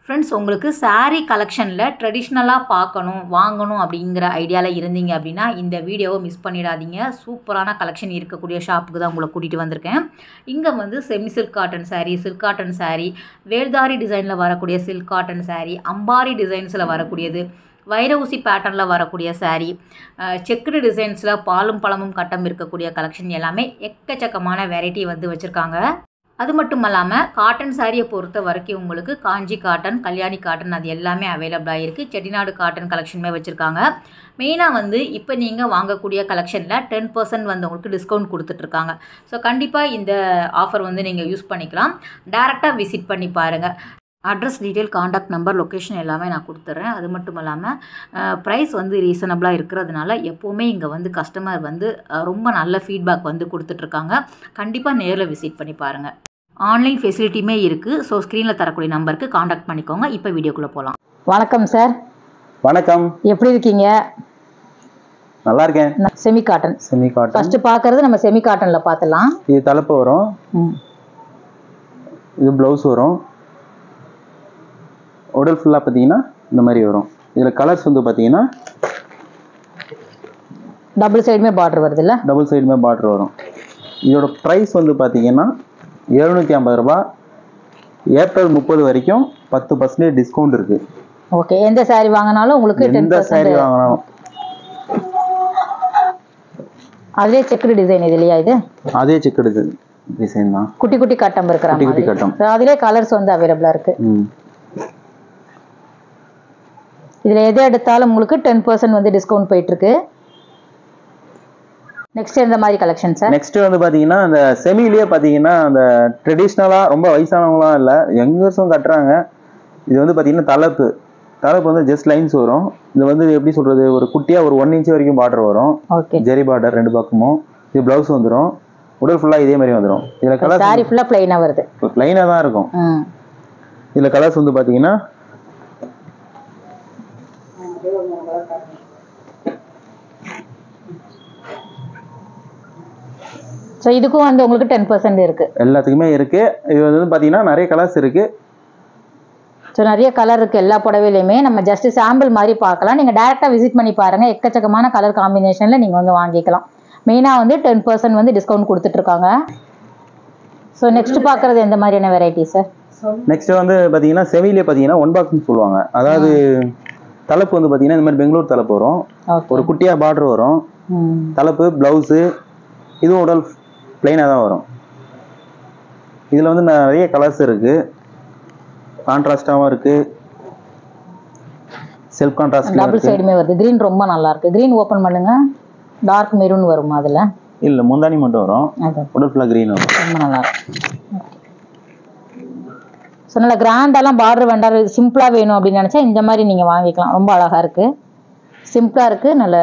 Friends, உங்களுக்கு saree கலெக்ஷனில் ட்ரெடிஷ்னலாக பார்க்கணும் வாங்கணும் அப்படிங்கிற ஐடியாவில் இருந்தீங்க அப்படின்னா இந்த வீடியோவை மிஸ் பண்ணிடாதீங்க. சூப்பரான கலெக்ஷன் இருக்கக்கூடிய ஷாப்புக்கு தான் உங்களை கூட்டிகிட்டு வந்திருக்கேன். இங்கே வந்து semi silk cotton saree, silk cotton saree, வேல்தாரி டிசைனில் வரக்கூடிய சில்க் காட்டன் saree, அம்பாரி டிசைன்ஸில் வரக்கூடியது, வைர ஊசி பேட்டர்னில் வரக்கூடிய saree, செக்குடு டிசைன்ஸில் பாலும் பழமும் கட்டம் இருக்கக்கூடிய கலெக்ஷன் எல்லாமே எக்கச்சக்கமான வெரைட்டி வந்து வச்சுருக்காங்க. அது மட்டும் இல்லாமல் காட்டன் சாரியை பொறுத்த வரைக்கும் உங்களுக்கு காஞ்சி காட்டன், கல்யாணி காட்டன் அது எல்லாமே அவைலபிளாக இருக்குது. செட்டிநாடு காட்டன் கலெக்ஷனுமே வச்சுருக்காங்க. மெயினாக வந்து இப்போ நீங்கள் வாங்கக்கூடிய கலெக்ஷனில் 10% வந்து உங்களுக்கு டிஸ்கவுண்ட் கொடுத்துட்ருக்காங்க. ஸோ கண்டிப்பாக இந்த ஆஃபர் வந்து நீங்கள் யூஸ் பண்ணிக்கலாம். டேரெக்டாக விசிட் பண்ணி பாருங்கள். Address detail, contact number, location எல்லாமே நான் கொடுத்துட்றேன். அது மட்டும் இல்லாமல் ப்ரைஸ் வந்து ரீசனபிளாக இருக்கிறதுனால எப்போவுமே இங்கே வந்து கஸ்டமர் வந்து ரொம்ப நல்ல ஃபீட்பேக் வந்து கொடுத்துட்ருக்காங்க. கண்டிப்பாக நேரில் விசிட் பண்ணி பாருங்கள். ஆன்லைன் ஃபெசிலிட்டியுமே இருக்குது. ஸோ ஸ்க்ரீனில் தரக்கூடிய நம்பருக்கு காண்டாக்ட் பண்ணிக்கோங்க. இப்போ வீடியோக்குள்ளே போகலாம். வணக்கம் சார். வணக்கம். எப்படி இருக்கீங்க? நல்லா இருக்கேன். Semi cotton. ஃபர்ஸ்ட் பார்க்கறது நம்ம செமி காட்டனில் பார்த்துலாம். இது தலைப்பு வரும், இது ப்ளவுஸ் வரும். உடல் ஃபுல்லாக பார்த்தீங்கன்னா இந்த மாதிரி வரும். இதில் கலர்ஸ் வந்து பார்த்தீங்கன்னா டபுள் சைடுமே பார்டர் வருது இல்லை? டபுள் சைடுமே பார்டர் வரும். இதோட ப்ரைஸ் வந்து பார்த்தீங்கன்னா 750 ரூபாய். ஏப்ரல் 30 வரைக்கும் 10% டிஸ்கவுண்ட் இருக்குது. ஓகே. எந்த சாரி வாங்கினாலும் உங்களுக்கு எந்த சாரி வாங்கினாலும். அதே செக்குடு டிசைன் இது இல்லையா? இது அதே செக்குடு டிசைன் தான். குட்டி குட்டி கட்டம் இருக்கிற குட்டி குட்டி கட்டம். அதிலே கலர்ஸ் வந்து அவைலபிளாக இருக்குது. இதில் எதை எடுத்தாலும் உங்களுக்கு 10% வந்து டிஸ்கவுண்ட் போயிட்டுருக்கு. நெக்ஸ்ட் எந்த மாதிரி கலெக்ஷன் சார்? நெக்ஸ்ட் வந்து பார்த்தீங்கன்னா அந்த செமிலேயே பார்த்தீங்கன்னா அந்த ட்ரெடிஷ்னலாக ரொம்ப வயசானவங்களாம் இல்லை, யங்கர்ஸும் கட்டுறாங்க. இது வந்து பார்த்தீங்கன்னா தலைப்பு வந்து ஜஸ்ட் லைன்ஸ் வரும். இது வந்து எப்படி சொல்கிறது, ஒரு குட்டியாக ஒரு 1 இன்ச் வரைக்கும் பார்டர் வரும். ஓகே. ஜெரி பார்டர் 2 பக்கமும். இது ப்ளவுஸ் வந்துடும். உடல் ஃபுல்லாக இதே மாதிரி வந்துடும். இதில் கலர் சாரி ஃபுல்லாக ப்ளைனாக வருது. ப்ளைனாக தான் இருக்கும். இதில் கலர்ஸ் வந்து பார்த்தீங்கன்னா ஸோ இதுக்கும் வந்து உங்களுக்கு 10% இருக்குது. எல்லாத்துக்குமே இருக்குது. இது வந்து பார்த்தீங்கன்னா நிறைய கலர்ஸ் இருக்குது. ஸோ நிறைய கலர் இருக்குது எல்லா புடவையிலையுமே. நம்ம ஜஸ்ட் சாம்பிள் மாதிரி பார்க்கலாம். நீங்கள் டேரெக்டாக விசிட் பண்ணி பாருங்கள். எக்கச்சக்கமான கலர் காம்பினேஷனில் நீங்கள் வந்து வாங்கிக்கலாம். மெயினாக வந்து 10% வந்து டிஸ்கவுண்ட் கொடுத்துட்ருக்காங்க. ஸோ நெக்ஸ்ட் பார்க்குறது எந்த மாதிரியான வெரைட்டி சார்? நெக்ஸ்ட் வந்து பார்த்தீங்கன்னா செமிலே பார்த்தீங்கன்னா 1 பாக்ஸ்னு சொல்லுவாங்க. அதாவது தலைப்பு வந்து பார்த்தீங்கன்னா இந்த மாதிரி பெங்களூர் தலைப்பு வரும். ஒரு குட்டியாக பார்டர் வரும். தலைப்பு ப்ளவுஸு இதுவும் உடல் பிளைனாக தான் வரும். இதில் வந்து நிறைய கலர்ஸ் இருக்குது. கான்ட்ராஸ்டாகவும் இருக்குது, செல்ஃப் கான்ட்ராஸ்ட். டபுள் சைடுமே வருது. க்ரீன் ரொம்ப நல்லா இருக்குது. க்ரீன் ஓப்பன் பண்ணுங்க. டார்க் மெரூன் வரும் அதில். இல்லை, முந்தானி மட்டும் வரும். உடல் ஃபுல்லாக க்ரீன் வரும். ரொம்ப நல்லா இருக்கு. ஸோ நல்லா கிராண்டெல்லாம் பார்டர் வேண்டாம், சிம்பிளாக வேணும் அப்படின்னு நினச்சா இந்த மாதிரி நீங்கள் வாங்கிக்கலாம். ரொம்ப அழகாக இருக்குது, சிம்பிளாக இருக்குது, நல்ல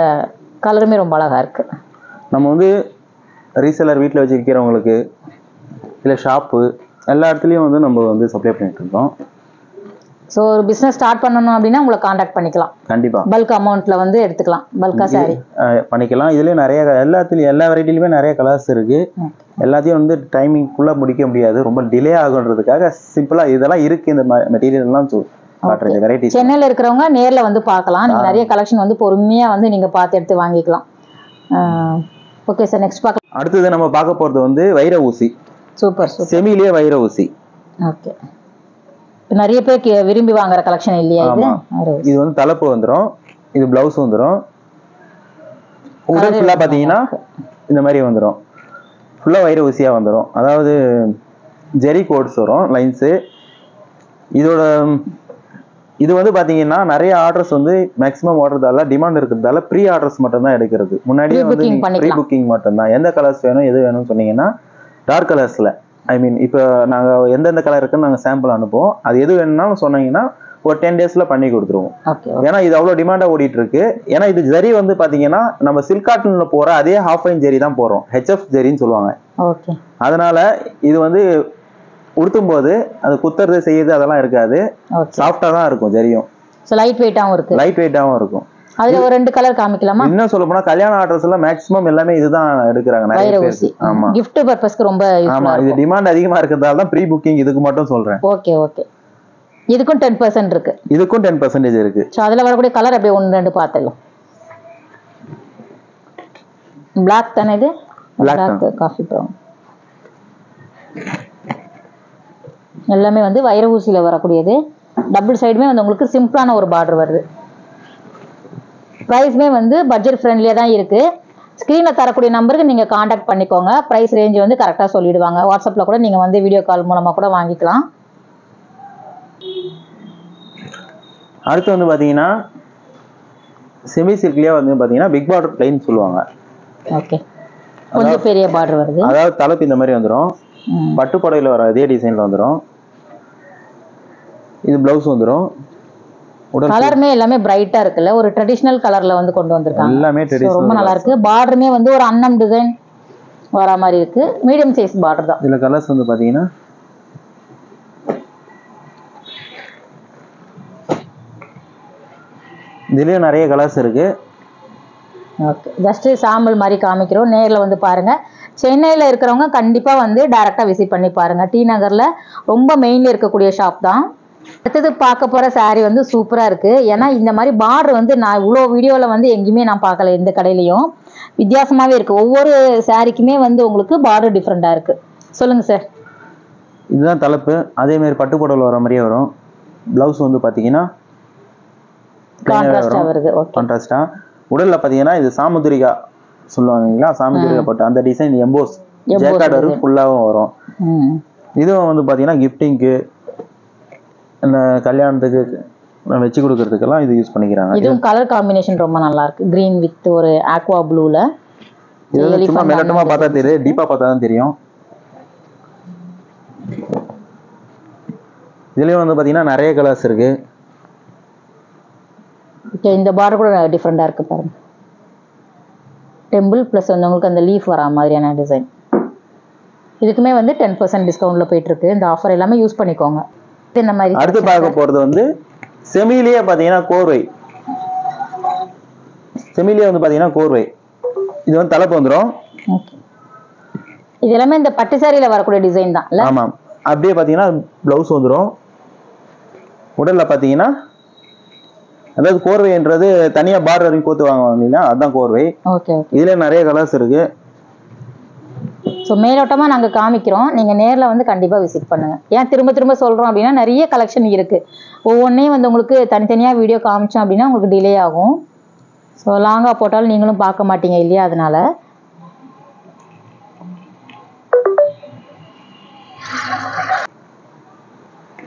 கலருமே ரொம்ப அழகாக இருக்குது. நம்ம வந்து ரீசெல்லர் வீட்டில் வச்சு விற்கிறவங்களுக்கு இல்லை ஷாப்பு எல்லா இடத்துலையும் வந்து நம்ம வந்து சப்ளை பண்ணிட்டு இருக்கோம். ஸோ ஒரு பிஸ்னஸ் ஸ்டார்ட் பண்ணணும் அப்படின்னா உங்களை காண்டாக்ட் பண்ணிக்கலாம். கண்டிப்பாக பல்க் அமௌண்ட்டில் வந்து எடுத்துக்கலாம். பல்காக சாரி பண்ணிக்கலாம். இதுலேயும் நிறைய எல்லா வெரைட்டிலையுமே நிறைய கலர்ஸ் இருக்குது. எல்லாத்தையும் வந்து டைமிங்குள்ளே முடிக்க முடியாது, ரொம்ப டிலே ஆகுன்றதுக்காக சிம்பிளாக இதெல்லாம் இருக்குது. இந்த மெட்டீரியல்லாம் காட்டுறது வெரைட்டி. சென்னையில் இருக்கிறவங்க நேரில் வந்து பார்க்கலாம். நீங்கள் நிறைய கலெக்ஷன் வந்து பொறுமையாக வந்து நீங்கள் பார்த்து எடுத்து வாங்கிக்கலாம். ஓகே சார், நெக்ஸ்ட் பார்க்கலாம். அடுத்தது நம்ம பார்க்க போகிறது வந்து வைர ஊசி. சூப்பர். செமிலே வைர ஊசி. ஓகே. நிறைய பேர் விரும்பி வாங்குற கலெக்ஷன் இல்லையா இது? இது வந்து தலைப்பு வந்துடும், இது பிளவுஸ் வந்துடும். உடல் ஃபுல்லாக பார்த்தீங்கன்னா இந்த மாதிரி வந்துடும். ஃபுல்லாக வைர ஊசியாக வந்துடும். அதாவது ஜெரி கோட்ஸ் வரும், லைன்ஸு. இது வந்து பார்த்தீங்கன்னா நிறைய ஆர்டர்ஸ் வந்து மேக்ஸிமம் ஆர்டர்தால டிமாண்ட் இருக்கிறதால ப்ரீ ஆர்டர்ஸ் மட்டும் தான் எடுக்கிறது. முன்னாடியே வந்து ப்ரீ புக்கிங் மட்டும்தான். எந்த கலர்ஸ் வேணும் எது வேணும்னு சொன்னீங்கன்னா டார்க் கலர்ஸில், ஐ மீன் இப்போ நாங்கள் எந்தெந்த கலர் இருக்குன்னு நாங்கள் சாம்பிள் அனுப்புவோம். அது எது வேணும்னாலும் சொன்னீங்கன்னா ஒரு 10 டேஸில் பண்ணி கொடுத்துருவோம். ஏன்னா இது அவ்வளோ டிமாண்டாக ஓடிட்டு இருக்கு. ஏன்னா இது ஜெரி வந்து பார்த்தீங்கன்னா நம்ம சில்க் காட்டனில் போகிற அதே ஹாஃப் ஐன் ஜெரி தான் போடுறோம், ஹெச்எஃப் ஜெரின்னு சொல்லுவாங்க. அதனால இது வந்து உடுத்தும் போது அது குத்துறது செய்யுது அதெல்லாம் இருக்காது, சாஃப்டா தான் இருக்கும். ஜெரியும் லைட் வெயிட்டாவும் இருக்கும். அதுல ஒரு ரெண்டு கலர் காமிக்கலாமா? இன்னும் சொல்ல போனா கல்யாண ஆர்டர்ஸ் எல்லாம் மேக்ஸिमम எல்லாமே இதுதான் எடுக்கறாங்க நிறைய பேர். ஆமா, gift purpose க்கு ரொம்ப யூஸ்ஃபுல்லா இருக்கும். ஆமா, இது டிமாண்ட் அதிகமா இருக்கறதால தான் ப்ரீ புக்கிங் இதுக்கு மட்டும் சொல்றேன். Okay okay. இதுக்கும் 10% இருக்கு. இதுக்கும் 10% இருக்கு. சோ அதுல வரக்கூடிய கலர் அப்படியே 1 2 பார்த்துடலாம். Black தானே இது? Black coffee brown. எல்லாமே வந்து வைர ஊசியில வரக்கூடியது. டபுள் சைடுமே வந்து உங்களுக்கு சிம்பிளான ஒரு பார்டர் வருது. பிரைஸ்மே வந்து பட்ஜெட் ஃப்ரெண்ட்லியா தான் இருக்கு. ஸ்கிரீன்ல தரக்கூடிய நம்பருக்கு நீங்க காண்டாக்ட் பண்ணிக்கோங்க. பிரைஸ் ரேஞ்ச் வந்து கரெக்டா சொல்லிடுவாங்க. வாட்ஸ்அப்ல கூட நீங்க வந்து வீடியோ கால் மூலமா கூட வாங்கிக்கலாம். அடுத்து வந்து பாத்தீங்கன்னா செமி சில்க்லயே வந்து பாத்தீங்கன்னா பிக் பார்டர் பிளைன் சொல்லுவாங்க. ஓகே. கொஞ்சம் பெரிய பார்டர் வருது. அதாவது தலைப்பு இந்த மாதிரி வந்துரும். பட்டு புடவையில வர அதே டிசைன்ல வந்துரும். இது ப்ளவுஸ் வந்துரும். கலருமே எல்லாமே பிரைட்டா இருக்குல்ல, ஒரு ட்ரெடிஷனல் கலர்ல வந்து கொண்டு வந்திருக்காங்க. எல்லாமே ட்ரெடிஷனல் ரொம்ப நல்லா இருக்கு. பார்டருமே வந்து ஒரு அன்னம் டிசைன் வர மாதிரி இருக்கு. மீடியம் சைஸ் பார்டர் தான். இதுல கலர்ஸ் வந்து பாத்தீங்கன்னா இதுலயும் நிறைய கலர்ஸ் இருக்கு. ஓகே. ஜஸ்ட் சாம்பிள் மாதிரி காமிக்கிறோம். நேர்ல வந்து பாருங்க. சென்னையில இருக்கிறவங்க கண்டிப்பா வந்து டைரக்டா விசிட் பண்ணி பாருங்க. டி நகர்ல ரொம்ப மெயின்ல இருக்கக்கூடிய ஷாப் தான். அடுத்தது பார்க்க போற saree வந்து சூப்பரா இருக்கு. ஏன்னா இந்த மாதிரி பார்டர் வந்து நான் இவ்வளோ வீடியோல வந்து எங்கேயுமே நான் பார்க்கல. எந்த கடையிலையும் வித்தியாசமாவே இருக்கு. ஒவ்வொரு சாரிக்குமே வந்து உங்களுக்கு பார்டர் டிஃப்ரெண்டா இருக்கு. சொல்லுங்க சார். இதுதான் தலைப்பு. அதே மாதிரி பட்டு புடவையில வர மாதிரியே வரும். பிளவுஸ் வந்து பாத்தீங்கன்னா கான்ட்ராஸ்டா வருது. ஓகே. கான்ட்ராஸ்டா. உடல்ல பாத்தீங்கன்னா இது சாமுத்திரிகா சொல்லுவாங்கங்களா, சாமுத்திரிகா போட்டு அந்த டிசைன் எம்போஸ் ஜேக்கார்ட் வரும், ஃபுல்லாவும் வரும். இதுவும் வந்து பாத்தீங்கன்னா கிஃப்டிங்க்கு, இந்த கல்யாணத்துக்கு வச்சு கொடுக்கறதுக்கெல்லாம் இது யூஸ் பண்ணிக்கிறாங்க. இதுவும் கலர் காம்பினேஷன் ரொம்ப நல்லா இருக்கு. கிரீன் வித் ஒரு ஆக்வா ப்ளூல. இது சும்மா மெலட்டமா பார்த்தா தெரியும், டீப்பா பார்த்தா தான் தெரியும். இதுலயும் வந்து பாத்தீங்கன்னா நிறைய கலர்ஸ் இருக்கு. இந்த பார்டர் கூட டிஃப்ரெண்டா இருக்கு பாருங்க. டெம்பிள் பிளஸ் வந்து உங்களுக்கு அந்த லீஃப் வரா மாதிரியான டிசைன். இதுக்குமே வந்து 10% டிஸ்கவுண்ட்ல போயிட்டு இருக்கு. இந்த ஆஃபர் எல்லாமே யூஸ் பண்ணிக்கோங்க. இந்த மாதிரி அடுத்து பார்க்க போறது வந்து செமிலியே பாத்தீங்கன்னா கோர்வை. செமிலியே வந்து பாத்தீங்கன்னா கோர்வை. இது வந்து தலைப்பு வந்துரும். ஓகே. இது எல்லாமே இந்த பட்டு சாரியில வரக்கூடிய டிசைன் தான் இல்ல? ஆமா. அப்படியே பாத்தீங்கன்னா ப்ளவுஸ் வந்துரும். உடல்ல பாத்தீங்கன்னா அதாவது கோர்வைன்றது தனியா பார்டர் வரைக்கும் கோத்து வாங்குவாங்க, அதுதான் கோர்வை. Okay okay. இதுல நிறைய கலர்ஸ் இருக்கு. ஸோ மேலோட்டமாக நாங்கள் காமிக்கிறோம். நீங்கள் நேரில் வந்து கண்டிப்பாக விசிட் பண்ணுங்கள். ஏன் திரும்ப திரும்ப சொல்கிறோம் அப்படின்னா நிறைய கலெக்ஷன் இருக்குது. ஒவ்வொன்றையும் வந்து உங்களுக்கு தனித்தனியாக வீடியோ காமிச்சோம் அப்படின்னா உங்களுக்கு டிலே ஆகும். ஸோ லாங்காக போட்டாலும் நீங்களும் பார்க்க மாட்டீங்க இல்லையா? அதனால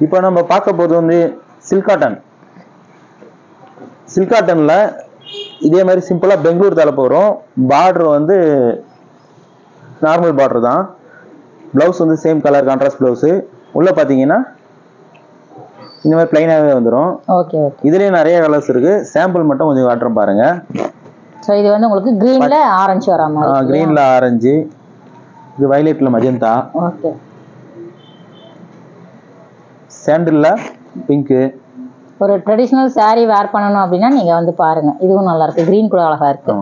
இப்போ நம்ம பார்க்க போகிறது வந்து சில்க் காட்டன். சில்க் காட்டன்ல இதே மாதிரி சிம்பிளா பெங்களூர் தலைப்பு வரும். பார்டர் வந்து நார்மல் பார்டர் தான். பிளவுஸ் வந்து சேம் கலர் கான்ட்ராஸ்ட் பிளவுஸ். உள்ள பாத்தீங்கன்னா இந்த மாதிரி பிளைனாவே வந்துடும். Okay okay. இதுலயே நிறைய கலர்ஸ் இருக்கு. சாம்பிள் மட்டும் கொஞ்சம் காட்டுறேன் பாருங்க. சோ இது வந்து உங்களுக்கு கிரீன்ல ஆரஞ்சு வர மாதிரி. கிரீன்ல ஆரஞ்சு, இது வயலட்ல மஜந்தா. ஓகே. சாண்டில்ல பிங்க். ஒரு ட்ரெடிஷனல் saree வேர் பண்ணணும் அப்படின்னா நீங்க வந்து பாருங்க. இதுவும் நல்லா இருக்கு. கிரீன் கூட அழகா இருக்கு.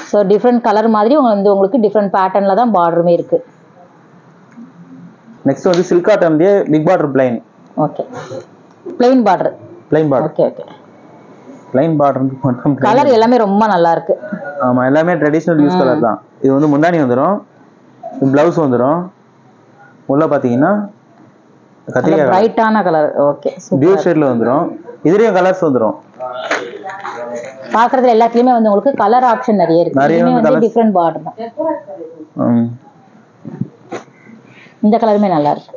ஸோ டிஃப்ரெண்ட் கலர் மாதிரி உங்களுக்கு டிஃப்ரெண்ட் பேட்டர்ன்ல தான் பார்டருமே இருக்கு. நெக்ஸ்ட் வந்து சில்க் காட்டன்லயே big border plain. Okay. Plain border. Plain border. Okay okay. Plain border மட்டும் கலர் எல்லாமே ரொம்ப நல்லா இருக்கு. ஆமா, எல்லாமே ட்ரெடிஷனல் யூஸ் கலர் தான். இது வந்து முந்தானி வந்துரும், பிளவுஸ் வந்துரும். உள்ள பாத்தீங்கன்னா கத்திரிக்காய் பிரைட்டான கலர். ஓகே. டியூ ஷேட்ல வந்துரும். இதுலயும் கலர்ஸ் வந்துரும். பாக்குறதுல எல்லாத்துலயுமே வந்து உங்களுக்கு கலர் ஆப்ஷன் நிறைய இருக்கு. இதுமே வந்து டிஃபரண்ட் பார்டர் தான். இந்த கலருமே நல்லா இருக்கு.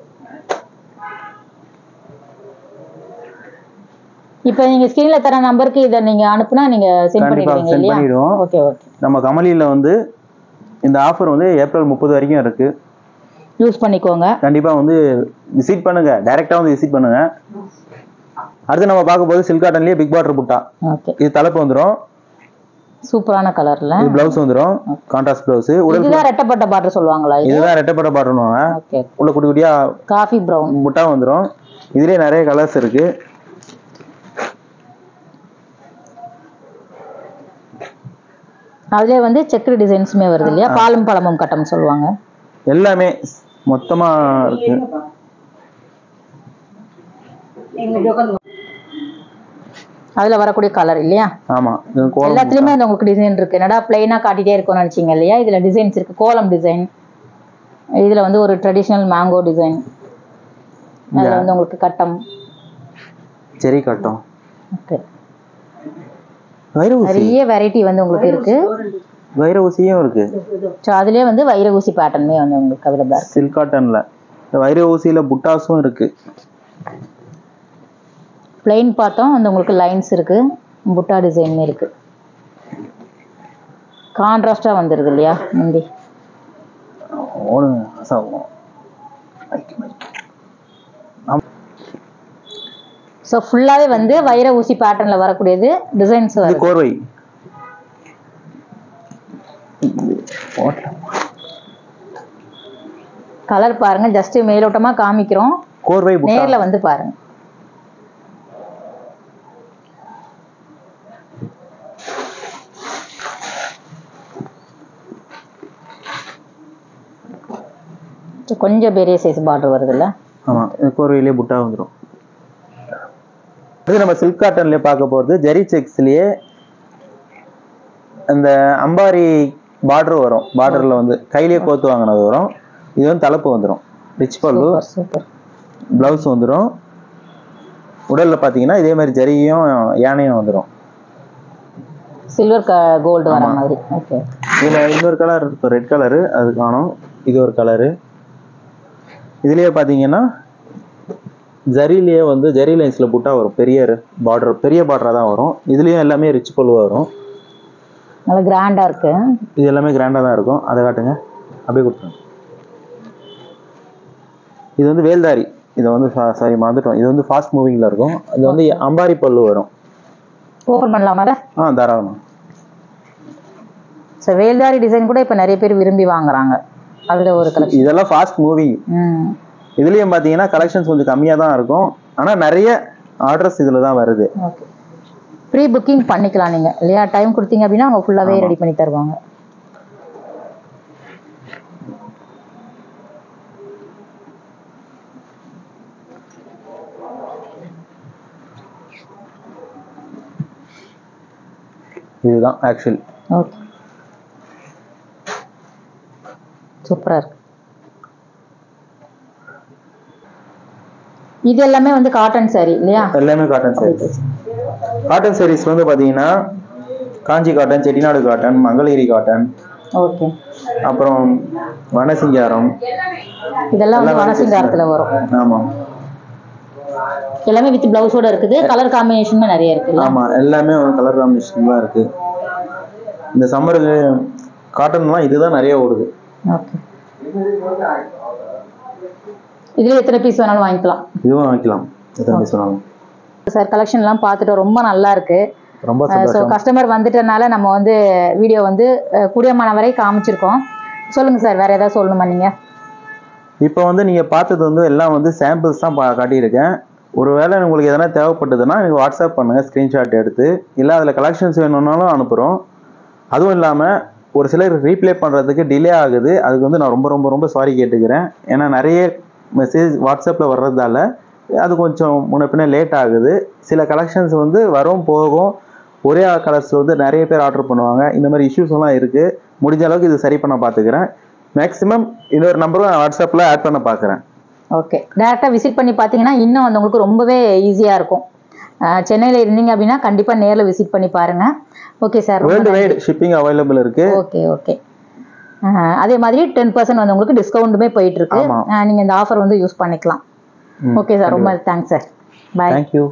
இப்போ நீங்க ஸ்கிரீன்ல தர நம்பருக்கு இத நீங்க அனுப்புனா நீங்க சென்ட் பண்ணிடுவீங்க இல்லையா? Okay okay. நம்ம கமலில வந்து இந்த ஆஃபர் வந்து ஏப்ரல் 30 வரைக்கும் இருக்கு. யூஸ் பண்ணிக்கோங்க. கண்டிப்பா வந்து விசிட் பண்ணுங்க. டைரக்டா வந்து விசிட் பண்ணுங்க. அடுத்து நம்ம பார்க்க போது சில்க் காட்டன்லயே பிக் பார்டர் புட்டா. ஓகே. இது தலைப்பு வந்துரும். சூப்பரான கலர்ல. இது பிளவுஸ் வந்துரும். Contrast blouse. இதுதான் ரெட்டப்பட்ட பார்டர் சொல்வாங்களா? இதுதான் ரெட்டப்பட்ட பார்டர்னுவாங்க. ஓகே. உள்ள குட்டி குட்டியா காபி பிரவுன் புட்டா வந்துரும். இதுலயே நிறைய கலர்ஸ் இருக்கு. அதுல வந்து செக்குடு டிசைன்ஸ்மே வருது இல்லையா? பாலும் பழமும் கட்டம் சொல்லுவாங்க. எல்லாமே மொத்தமா இருக்கு. அதுல வரக்கூடிய கலர் இல்லையா? ஆமா, இது கோலம் எல்லாத்துலயுமே வந்து உங்களுக்கு டிசைன் இருக்கு. என்னடா பிளைனா காட்டிட்டே இருக்கும்னு நினைச்சீங்க இல்லையா? இதுல டிசைன்ஸ் இருக்கு. கோலம் டிசைன், இதுல வந்து ஒரு ட்ரெடிஷனல் மேங்கோ டிசைன், அதுல வந்து உங்களுக்கு கட்டம், ஜெரி கட்டம், ஓகே, வைர ஊசி, நிறைய வெரைட்டி வந்து உங்களுக்கு இருக்கு. வைர ஊசியும் இருக்கு. ஸோ அதுலயே வந்து வைர ஊசி பேட்டர்னுமே வந்து உங்களுக்கு அவைலபிளா இருக்கு. சில்க் காட்டன்ல வைர ஊசியில புட்டாஸும் இருக்கு. பிளைன் பார்த்தோம் வந்து உங்களுக்கு லைன்ஸ் இருக்கு, புட்டா டிசைனுமே இருக்கு. கான்ட்ராஸ்டா வந்துருது இல்லையா முந்தி. ஸோ ஃபுல்லாவே வந்து வைர ஊசி பேட்டர்ன்ல வரக்கூடியது டிசைன்ஸ் வருது. கோர்வை கலர் பாருங்க, ஜஸ்ட் மேலோட்டமா காமிக்கிறோம், கோர்வை நேர்ல வந்து பாருங்க. கொஞ்சம் பெரிய சைஸ் பார்டர் வருதுல்ல. ஆமா, கோர்வையிலே புட்டா வந்துடும். இது நம்ம சில்க் காட்டன்லயே பார்க்க போறது ஜெரி செக்ஸ்லயே அந்த அம்பாரி பார்டர் வரும். பார்டர்ல வந்து கையிலேயே கோத்து வாங்கினது வரும். இது வந்து தலைப்பு வந்துடும், ரிச் பல்லு, பிளவுஸ் வந்துடும். உடல்ல பாத்தீங்கன்னா இதே மாதிரி ஜரியும் யானையும் வந்துடும். சில்வர் கோல்டு வர மாதிரி. ஓகே, இதுல இன்னொரு கலர் இருக்கு, ரெட் கலரு, அது காணும். இது ஒரு கலரு. இதுலயே பாத்தீங்கன்னா ஜரிலேயே வந்து ஜரி லைன்ஸ்ல புட்டா வரும். பெரிய பார்டர், பெரிய பார்டரா தான் வரும். இதுலயும் எல்லாமே ரிச் பல்லு வரும். நல்லா கிராண்டா இருக்கு. இது எல்லாமே கிராண்டா தான் இருக்கும். அதை காட்டுங்க, அப்படியே கொடுத்துருங்க. இது வந்து வேல்தாரி. இதை வந்து சாரி மறந்துட்டோம். இது வந்து ஃபாஸ்ட் மூவிங்ல இருக்கும். அது வந்து அம்பாரி பல்லு வரும். ஓபன் பண்ணலாமா? தாராளமா. சோ வேல்தாரி டிசைன் கூட இப்ப நிறைய பேர் விரும்பி வாங்குறாங்க. அதுல ஒரு கலெக்ஷன். இதெல்லாம் ஃபாஸ்ட் மூவிங். இதுலயும் பாத்தீங்கன்னா கலெக்ஷன்ஸ் கொஞ்சம் கம்மியா தான் இருக்கும். ஆனா நிறைய ஆர்டர்ஸ் இதுல தான் வருது. ஓகே, ப்ரீ புக்கிங் பண்ணிக்கலாம் நீங்க இல்லையா? டைம் கொடுத்தீங்க அப்படின்னா அவங்க ஃபுல்லாவே ரெடி பண்ணி தருவாங்க. இதுதான் ஆக்சுவல். ஓகே, சூப்பரா இருக்கு. இது எல்லாமே வந்து காட்டன் சாரி இல்லையா? எல்லாமே காட்டன் சாரீஸ். காட்டன் சாரீஸ் வந்து பாத்தீங்கன்னா Kanchi cotton, Chettinad cotton, Mangalagiri cotton, okay, அப்புறம் வனசிங்காரம், இதெல்லாம் வந்து வனசிங்காரத்துல வரும். ஆமா, எல்லாமே வித் பிளவுஸோட இருக்குது. கலர் காம்பினேஷனும் நிறைய இருக்கு. ஆமா, எல்லாமே கலர் காம்பினேஷன் தான் இருக்கு. இந்த சம்மருக்கு காட்டன்லாம் இதுதான் நிறைய ஓடுது. ஓகே, இதுல எத்தனை பீஸ் வேணாலும் வாங்கிக்கலாம். இதுவும் வாங்கிக்கலாம், எத்தனை பீஸ் வேணாலும். சார் கலெக்ஷன் எல்லாம் பார்த்துட்டு ரொம்ப நல்லா இருக்கு. ரொம்ப ஸோ கஸ்டமர் வந்துட்டனால நம்ம வந்து வீடியோ வந்து கூடியமான வரை காமிச்சிருக்கோம். சொல்லுங்க சார், வேற ஏதாவது சொல்லணுமா நீங்க? இப்போ வந்து நீங்க பார்த்தது வந்து எல்லாம் வந்து சாம்பிள்ஸ் தான் காட்டியிருக்கேன். ஒருவேளை உங்களுக்கு எதனா தேவைப்பட்டதுன்னா எனக்கு வாட்ஸ்அப் பண்ணுங்க, ஸ்கிரீன்ஷாட் எடுத்து. இல்லை அதில் கலெக்ஷன்ஸ் வேணும்னாலும் அனுப்புகிறோம். அதுவும் இல்லாமல் ஒரு சிலர் ரீப்ளே பண்ணுறதுக்கு டிலே ஆகுது. அதுக்கு வந்து நான் ரொம்ப ரொம்ப ரொம்ப சாரி கேட்டுக்கிறேன். ஏன்னா நிறைய மெசேஜ் வாட்ஸ்அப்பில் வர்றதால அது கொஞ்சம் முன்ன பின்ன லேட் ஆகுது. சில கலெக்ஷன்ஸ் வந்து வரும் போகும். ஒரே கலர்ஸ் வந்து நிறைய பேர் ஆர்டர் பண்ணுவாங்க. இந்த மாதிரி இஷ்யூஸ் எல்லாம் இருக்குது. முடிஞ்ச அளவுக்கு இது சரி பண்ண பார்த்துக்கிறேன். மேக்ஸிமம் இன்னொரு நம்பரும் வாட்ஸ்அப்பில் ஆட் பண்ண பார்க்குறேன். ஓகே, டேரெக்டாக விசிட் பண்ணி பார்த்தீங்கன்னா இன்னும் வந்து உங்களுக்கு ரொம்பவே ஈஸியாக இருக்கும். சென்னையில் இருந்தீங்க அப்படின்னா கண்டிப்பாக நேரில் விசிட் பண்ணி பாருங்கள். Okay sir, world wide shipping available இருக்குது. ஓகே ஓகே, அதே மாதிரி 10% வந்து உங்களுக்கு டிஸ்கவுண்ட்டுமே போயிட்டு இருக்கு. நீங்கள் இந்த ஆஃபர் வந்து யூஸ் பண்ணிக்கலாம். ஓகே சார், ரொம்ப தேங்க்ஸ் சார். பாய். தேங்க்யூ.